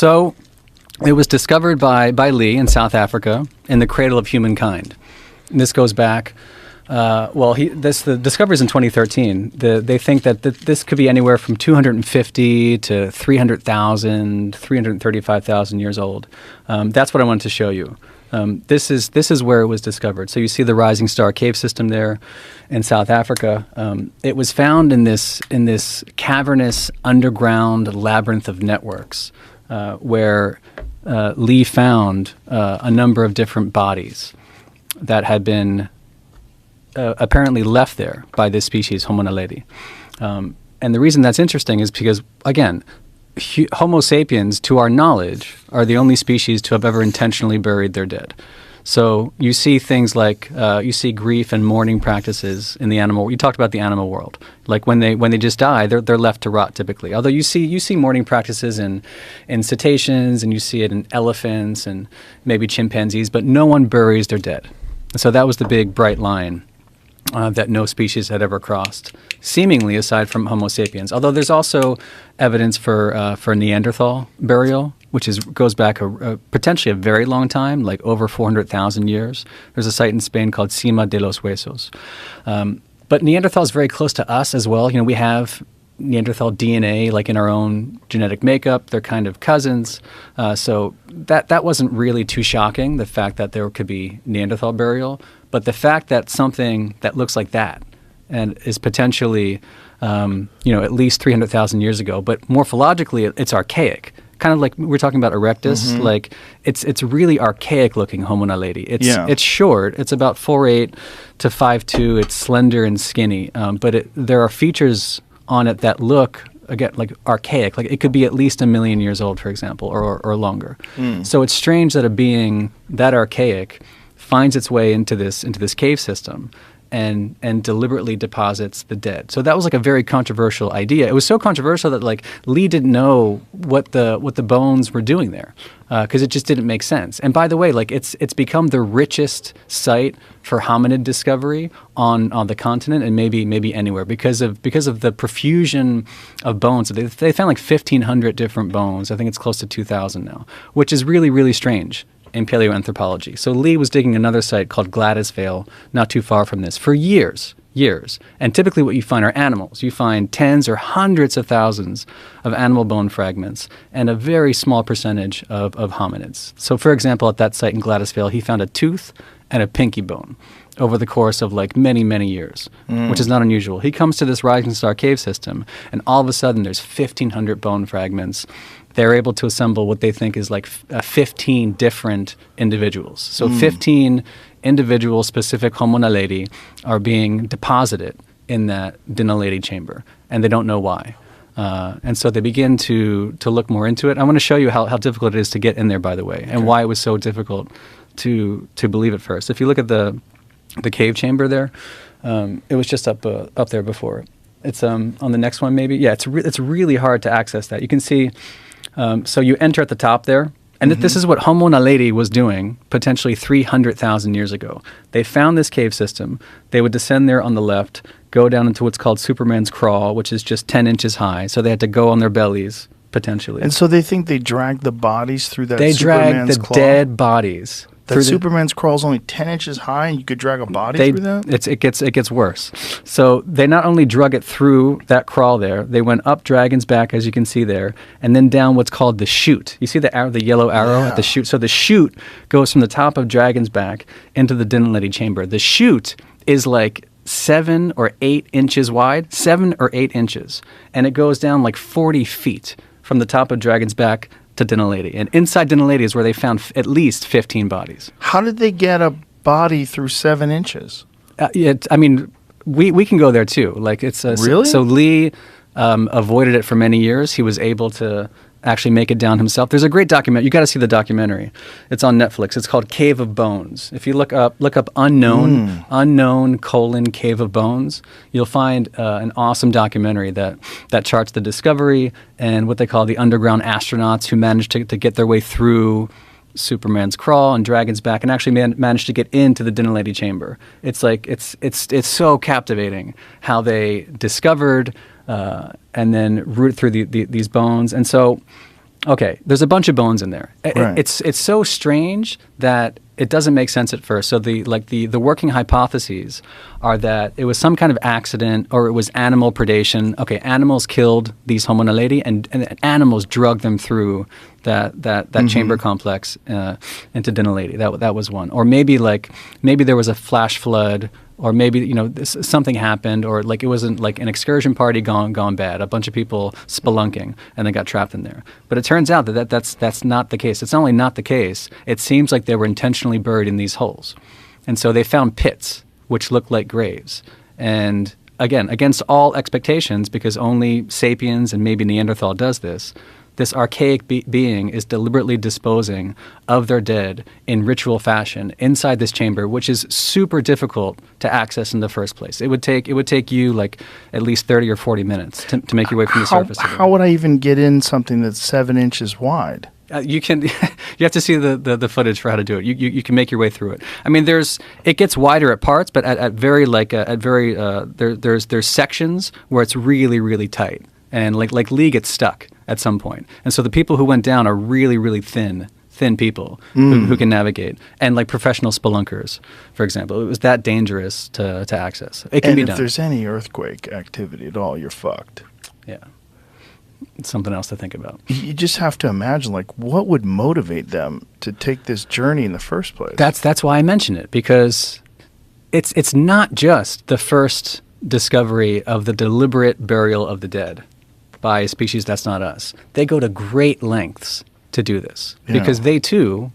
So it was discovered by Lee in South Africa in the cradle of humankind. And this goes back, the discovery is in 2013. They think that this could be anywhere from 250 to 300,000, 335,000 years old. That's what I wanted to show you. This is where it was discovered. So you see the Rising Star Cave System there in South Africa. It was found in this cavernous underground labyrinth of networks where Lee found a number of different bodies that had been apparently left there by this species, Homo naledi. And the reason that's interesting is because, again, Homo sapiens, to our knowledge, are the only species to have ever intentionally buried their dead. So you see things like you see grief and mourning practices in the animal. You talked about the animal world, like when they just die, they're left to rot typically. Although you see mourning practices in cetaceans, and you see it in elephants and maybe chimpanzees, but no one buries their dead. So that was the big bright line that no species had ever crossed, seemingly aside from Homo sapiens. Although there's also evidence for Neanderthal burial, which goes back potentially a very long time, like over 400,000 years. There's a site in Spain called Cima de los Huesos. But Neanderthal is very close to us as well. You know, we have Neanderthal DNA like in our own genetic makeup. They're kind of cousins. So that wasn't really too shocking, the fact that there could be Neanderthal burial. But the fact that something that looks like that and is potentially, at least 300,000 years ago, but morphologically it's archaic. Kind of like we were talking about Erectus, like it's really archaic looking Homo naledi. It's short. It's about 4'8" to 5'2". It's slender and skinny, but there are features on it that look, again, like archaic. Like it could be at least 1 million years old, for example, or longer. So it's strange that a being that archaic finds its way into this cave system and deliberately deposits the dead. So that was like a very controversial idea. It was so controversial that like Lee didn't know what the bones were doing there because it just didn't make sense. And by the way, like it's become the richest site for hominid discovery on the continent and maybe anywhere because of the profusion of bones. They found like 1,500 different bones. I think it's close to 2,000 now, which is really, really strange in paleoanthropology. So Lee was digging another site called Gladys Vale, not too far from this, for years. And typically what you find are animals. You find tens or hundreds of thousands of animal bone fragments and a very small percentage of hominids. So for example, at that site in Gladys Vale, he found a tooth and a pinky bone over the course of like many, many years, which is not unusual. He comes to this Rising Star Cave System, and all of a sudden there's 1,500 bone fragments. They're able to assemble what they think is like 15 different individuals. So 15 individual specific Homo naledi are being deposited in that Dinaledi chamber, and they don't know why. And so they begin to look more into it. I want to show you how difficult it is to get in there, by the way, and why it was so difficult to believe at first. If you look at the cave chamber there, it was just up there before. It's on the next one maybe. Yeah, it's really hard to access that. You can see. So you enter at the top there, and this is what Homo naledi was doing potentially 300,000 years ago. They found this cave system. They would descend there on the left, go down into what's called Superman's crawl, which is just 10 inches high. So they had to go on their bellies, potentially. And so they think they dragged the bodies through that Superman's claw? They dragged the claw? dead bodies. That Superman's crawl is only 10 inches high, and you could drag a body through that? It gets worse. So they not only drug it through that crawl there, they went up Dragon's Back, as you can see there, and then down what's called the chute. You see the yellow arrow at the chute? So the chute goes from the top of Dragon's Back into the Dinaledi chamber. The chute is like 7 or 8 inches wide, 7 or 8 inches, and it goes down like 40 feet from the top of Dragon's Back to Dinaledi. And inside Dinaledi is where they found at least 15 bodies. How did they get a body through 7 inches? We can go there too. Like really? So Lee avoided it for many years. He was able to actually make it down himself. There's a great documentary. You got to see the documentary. It's on Netflix. It's called Cave of Bones. If you look up unknown Cave of Bones, you'll find an awesome documentary that charts the discovery and what they call the underground astronauts who managed to get their way through Superman's crawl and Dragon's Back and actually managed to get into the Dinaledi chamber. It's like it's so captivating how they discovered and then root through these bones. And so Okay, there's a bunch of bones in there. Right. It's so strange that it doesn't make sense at first. So the working hypotheses are that it was some kind of accident or it was animal predation. Okay, animals killed these Homo naledi and animals drugged them through that chamber complex into Dinaledi. That was one. Or maybe there was a flash flood, or maybe something happened, or like it wasn't like an excursion party gone bad, a bunch of people spelunking and they got trapped in there. But it turns out that's not the case. It's not only not the case, it seems like they were intentionally buried in these holes. And so they found pits which looked like graves. And again, against all expectations, because only sapiens and maybe Neanderthal does this archaic being is deliberately disposing of their dead in ritual fashion inside this chamber, which is super difficult to access in the first place. It would take you like at least 30 or 40 minutes to make your way from the surface. How would I even get in something that's 7 inches wide? You can. You have to see the footage for how to do it. You can make your way through it. I mean, it gets wider at parts, but there's sections where it's really, really tight, and like Lee gets stuck at some point. And so the people who went down are really, really thin people who can navigate, and like professional spelunkers, for example. It was that dangerous to access. It can be done. And if there's any earthquake activity at all, you're fucked. Yeah. It's something else to think about. You just have to imagine, like, what would motivate them to take this journey in the first place? That's why I mention it, because it's not just the first discovery of the deliberate burial of the dead by a species that's not us. They go to great lengths to do this because they too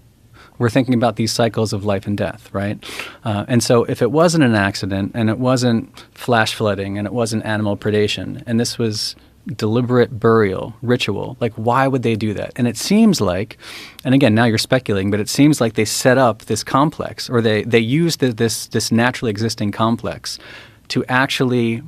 were thinking about these cycles of life and death, right? And so if it wasn't an accident and it wasn't flash flooding and it wasn't animal predation and this was deliberate burial ritual, like why would they do that? And it seems like, and again, now you're speculating, but it seems like they set up this complex, or they used this naturally existing complex to actually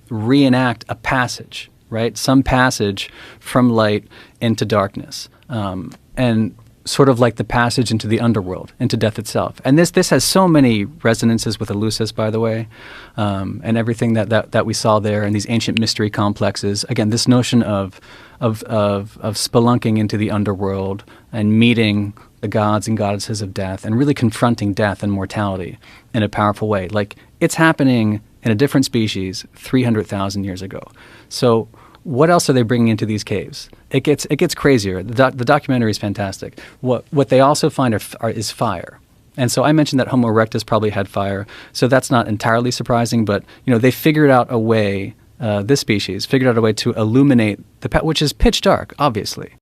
reenact a passage, right? Some passage from light into darkness, and sort of like the passage into the underworld, into death itself. And this has so many resonances with Eleusis, by the way, and everything that we saw there, and these ancient mystery complexes. Again, this notion of spelunking into the underworld and meeting the gods and goddesses of death, and really confronting death and mortality in a powerful way. Like, it's happening in a different species 300,000 years ago. So what else are they bringing into these caves? It gets crazier. The documentary is fantastic. What they also find is fire. And so I mentioned that Homo erectus probably had fire. So that's not entirely surprising, but they figured out a way, this species figured out a way to illuminate which is pitch dark, obviously.